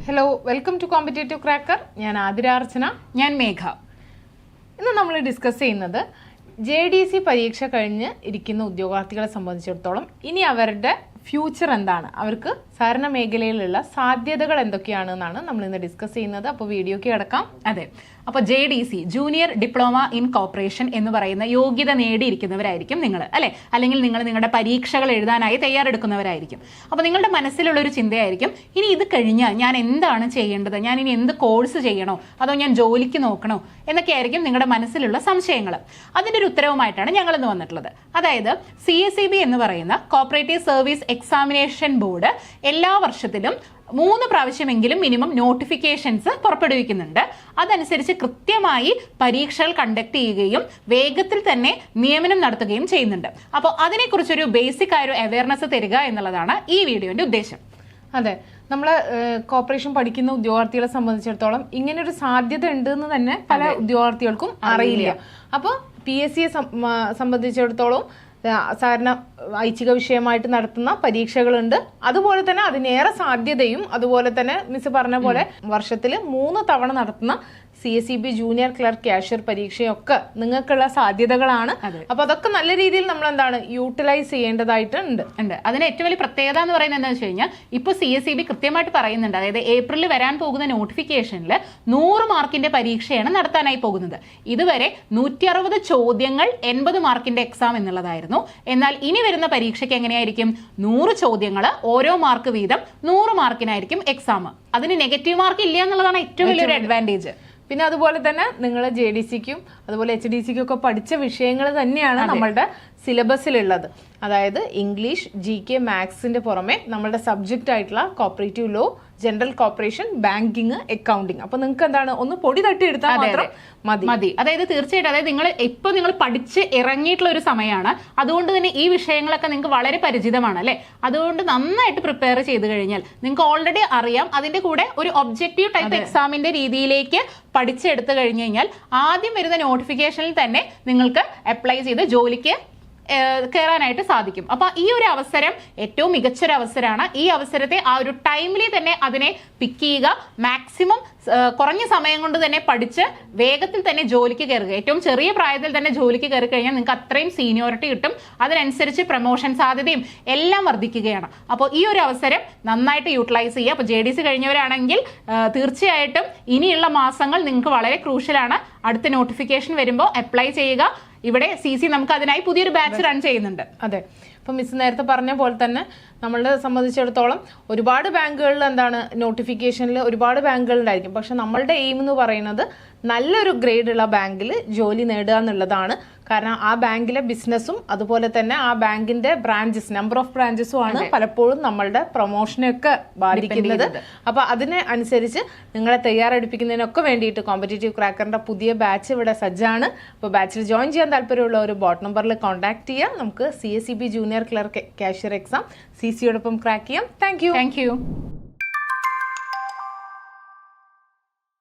Hello, welcome to competitive cracker. ഞാൻ ആതിരാർച്ചന. ഞാൻ മേഘ. ഇന്ന് നമ്മൾ ഡിസ്കസ് ചെയ്യുന്നത് JDC പരീക്ഷ കഴിഞ്ഞ് ഇരിക്കുന്ന ഉദ്യോഗാർത്ഥികളെ സംബന്ധിച്ചിടത്തോളം ഇനി അവരുടെ ഫ്യൂച്ചർ എന്താണ്, അവർക്ക് സഹകരണ മേഖലയിലുള്ള സാധ്യതകൾ എന്തൊക്കെയാണെന്നാണ് നമ്മൾ ഇന്ന് ഡിസ്കസ് ചെയ്യുന്നത്. അപ്പോൾ വീഡിയോക്ക് കിടക്കാം. അതെ, അപ്പോൾ JDC junior diploma in corporation എന്ന് പറയുന്ന യോഗ്യത നേടിയിരിക്കുന്നവരായിരിക്കും നിങ്ങൾ, അല്ലെ? അല്ലെങ്കിൽ നിങ്ങൾ നിങ്ങളുടെ പരീക്ഷകൾ എഴുതാനായി തയ്യാറെടുക്കുന്നവരായിരിക്കും. അപ്പോൾ നിങ്ങളുടെ മനസ്സിലുള്ളൊരു ചിന്തയായിരിക്കും, ഇനി ഇത് കഴിഞ്ഞാൽ ഞാൻ എന്താണ് ചെയ്യേണ്ടത്, ഞാൻ ഇനി എന്ത് കോഴ്സ് ചെയ്യണോ, അതോ ഞാൻ ജോലിക്ക് നോക്കണോ എന്നൊക്കെ ആയിരിക്കും നിങ്ങളുടെ മനസ്സിലുള്ള സംശയങ്ങൾ. അതിൻ്റെ ഒരു ഉത്തരവുമായിട്ടാണ് ഞങ്ങൾ ഇന്ന് വന്നിട്ടുള്ളത്. അതായത് CSEB എന്ന് പറയുന്ന കോർപ്പറേറ്റീവ് സർവീസ് എക്സാമിനേഷൻ ബോർഡ് എല്ലാ വർഷത്തിലും 3 പ്രാവശ്യമെങ്കിലും മിനിമം നോട്ടിഫിക്കേഷൻസ് പുറപ്പെടുവിക്കുന്നുണ്ട്. അതനുസരിച്ച് കൃത്യമായി പരീക്ഷകൾ കണ്ടക്ട് ചെയ്യുകയും വേഗത്തിൽ തന്നെ നിയമനം നടത്തുകയും ചെയ്യുന്നുണ്ട്. അപ്പോൾ അതിനെക്കുറിച്ചൊരു ബേസിക് ആയൊരു അവയർനെസ് തരിക എന്നുള്ളതാണ് ഈ വീഡിയോന്റെ ഉദ്ദേശം. അതെ, നമ്മൾ കോർപ്പറേഷൻ പഠിക്കുന്ന ഉദ്യോഗാർത്ഥികളെ സംബന്ധിച്ചിടത്തോളം ഇങ്ങനൊരു സാധ്യത ഉണ്ട് എന്ന് തന്നെ പല ഉദ്യോഗാർത്ഥികൾക്കും അറിയില്ല. അപ്പോൾ PSCയെ സംബന്ധിച്ചിടത്തോളം സാധാരണ ഐച്ഛിക വിഷയമായിട്ട് നടത്തുന്ന പരീക്ഷകളുണ്ട്. അതുപോലെ തന്നെ അതിനേറെ സാധ്യതയും, അതുപോലെ തന്നെ മിസ് പറഞ്ഞ പോലെ വർഷത്തിൽ 3 തവണ നടത്തുന്ന CSEB ജൂനിയർ ക്ലർക്ക് ക്യാഷ്യർ പരീക്ഷയൊക്കെ നിങ്ങൾക്കുള്ള സാധ്യതകളാണ്. അപ്പൊ അതൊക്കെ നല്ല രീതിയിൽ നമ്മൾ എന്താണ് യൂട്ടിലൈസ് ചെയ്യേണ്ടതായിട്ടുണ്ട്. അതിന് ഏറ്റവും വലിയ പ്രത്യേകത എന്ന് പറയുന്നത് എന്താണെന്ന് വെച്ച് കഴിഞ്ഞാൽ ഇപ്പോൾ CSEB കൃത്യമായിട്ട് പറയുന്നുണ്ട്, അതായത് ഏപ്രിലിൽ വരാൻ പോകുന്ന നോട്ടിഫിക്കേഷനിൽ 100 മാർക്കിന്റെ പരീക്ഷയാണ് നടത്താനായി പോകുന്നത്. ഇതുവരെ 160 ചോദ്യങ്ങൾ 80 മാർക്കിന്റെ എക്സാം എന്നുള്ളതായിരുന്നു. എന്നാൽ ഇനി വരുന്ന പരീക്ഷയ്ക്ക് എങ്ങനെയായിരിക്കും? 100 ചോദ്യങ്ങൾ, ഓരോ മാർക്ക് വീതം 100 മാർക്കിനായിരിക്കും എക്സാം. അതിന് നെഗറ്റീവ് മാർക്ക് ഇല്ല എന്നുള്ളതാണ് ഏറ്റവും വലിയൊരു അഡ്വാൻറ്റേജ്. പിന്നെ അതുപോലെ തന്നെ നിങ്ങൾ JDCക്കും അതുപോലെ HDCക്കും ഒക്കെ പഠിച്ച വിഷയങ്ങൾ തന്നെയാണ് നമ്മളുടെ സിലബസിലുള്ളത്. അതായത് ഇംഗ്ലീഷ്, GK, മാത്സിന്റെ പുറമെ നമ്മളുടെ സബ്ജക്റ്റ് ആയിട്ടുള്ള cooperative law, general corporation, banking, accounting. അപ്പൊ നിങ്ങൾക്ക് എന്താണ്, ഒന്ന് പൊടി തട്ടി എടുത്താൽ മാത്രം മതി. അതായത് തീർച്ചയായിട്ടും, അതായത് നിങ്ങൾ പഠിച്ച് ഇറങ്ങിയിട്ടുള്ള ഒരു സമയമാണ്. അതുകൊണ്ട് തന്നെ ഈ വിഷയങ്ങളൊക്കെ നിങ്ങൾക്ക് വളരെ പരിചിതമാണ്, അല്ലെ? അതുകൊണ്ട് നന്നായിട്ട് പ്രിപ്പയർ ചെയ്ത് കഴിഞ്ഞാൽ നിങ്ങൾക്ക് ഓൾറെഡി അറിയാം. അതിന്റെ കൂടെ ഒരു ഒബ്ജക്റ്റീവ് ടൈപ്പ് എക്സാമിന്റെ രീതിയിലേക്ക് പഠിച്ചെടുത്തു കഴിഞ്ഞു കഴിഞ്ഞാൽ ആദ്യം വരുന്ന നോട്ടിഫിക്കേഷനിൽ തന്നെ നിങ്ങൾക്ക് അപ്ലൈ ചെയ്ത് ജോലിക്ക് കയറാനായിട്ട് സാധിക്കും. അപ്പൊ ഈ ഒരു അവസരം ഏറ്റവും മികച്ചൊരു അവസരമാണ്. ഈ അവസരത്തെ ആ ഒരു ടൈമിൽ തന്നെ അതിനെ പിക്ക് ചെയ്യുക. മാക്സിമം കുറഞ്ഞ സമയം കൊണ്ട് തന്നെ പഠിച്ച് വേഗത്തിൽ തന്നെ ജോലിക്ക് കയറുക. ഏറ്റവും ചെറിയ പ്രായത്തിൽ തന്നെ ജോലിക്ക് കയറി കഴിഞ്ഞാൽ നിങ്ങൾക്ക് അത്രയും സീനിയോറിറ്റി കിട്ടും. അതിനനുസരിച്ച് പ്രൊമോഷൻ സാധ്യതയും എല്ലാം വർദ്ധിക്കുകയാണ്. അപ്പോൾ ഈ ഒരു അവസരം നന്നായിട്ട് യൂട്ടിലൈസ് ചെയ്യുക. അപ്പോൾ JDC കഴിഞ്ഞവരാണെങ്കിൽ തീർച്ചയായിട്ടും ഇനിയുള്ള മാസങ്ങൾ നിങ്ങൾക്ക് വളരെ ക്രൂഷ്യലാണ്. അടുത്ത നോട്ടിഫിക്കേഷൻ വരുമ്പോൾ അപ്ലൈ ചെയ്യുക. ഇവിടെ CC നമുക്ക് അതിനായി പുതിയൊരു ബാച്ച് റൺ ചെയ്യുന്നുണ്ട്. അതെ, ഇപ്പൊ മിസ് നേരത്തെ പറഞ്ഞ പോലെ തന്നെ നമ്മളെ സംബന്ധിച്ചിടത്തോളം ഒരുപാട് ബാങ്കുകളിൽ എന്താണ് നോട്ടിഫിക്കേഷനിൽ ഒരുപാട് ബാങ്കുകൾ ഉണ്ടായിരിക്കും. പക്ഷെ നമ്മളുടെ എയിം എന്ന് പറയുന്നത് നല്ലൊരു ഗ്രേഡ് ഉള്ള ബാങ്കിൽ ജോലി നേടുക എന്നുള്ളതാണ്. കാരണം ആ ബാങ്കിലെ ബിസിനസ്സും അതുപോലെ തന്നെ ആ ബാങ്കിന്റെ ബ്രാഞ്ചസ്, നമ്പർ ഓഫ് ബ്രാഞ്ചസും ആണ് പലപ്പോഴും നമ്മളുടെ പ്രൊമോഷനെയൊക്കെ ബാധിക്കുന്നത്. അപ്പൊ അതിനെ അനുസരിച്ച് നിങ്ങളെ തയ്യാറെടുപ്പിക്കുന്നതിനൊക്കെ വേണ്ടിയിട്ട് കോമ്പറ്റേറ്റീവ് ക്രാക്കറിന്റെ പുതിയ ബാച്ച് ഇവിടെ സജ്ജാണ്. അപ്പോൾ ബാച്ചിൽ ജോയിൻ ചെയ്യാൻ താല്പര്യമുള്ള ഒരു ബോട്ട് നമ്പറിൽ കോൺടാക്ട് ചെയ്യാം. നമുക്ക് CSEB junior clerk cashier exam CC യോടൊപ്പം ക്രാക്ക് ചെയ്യാം. Thank U.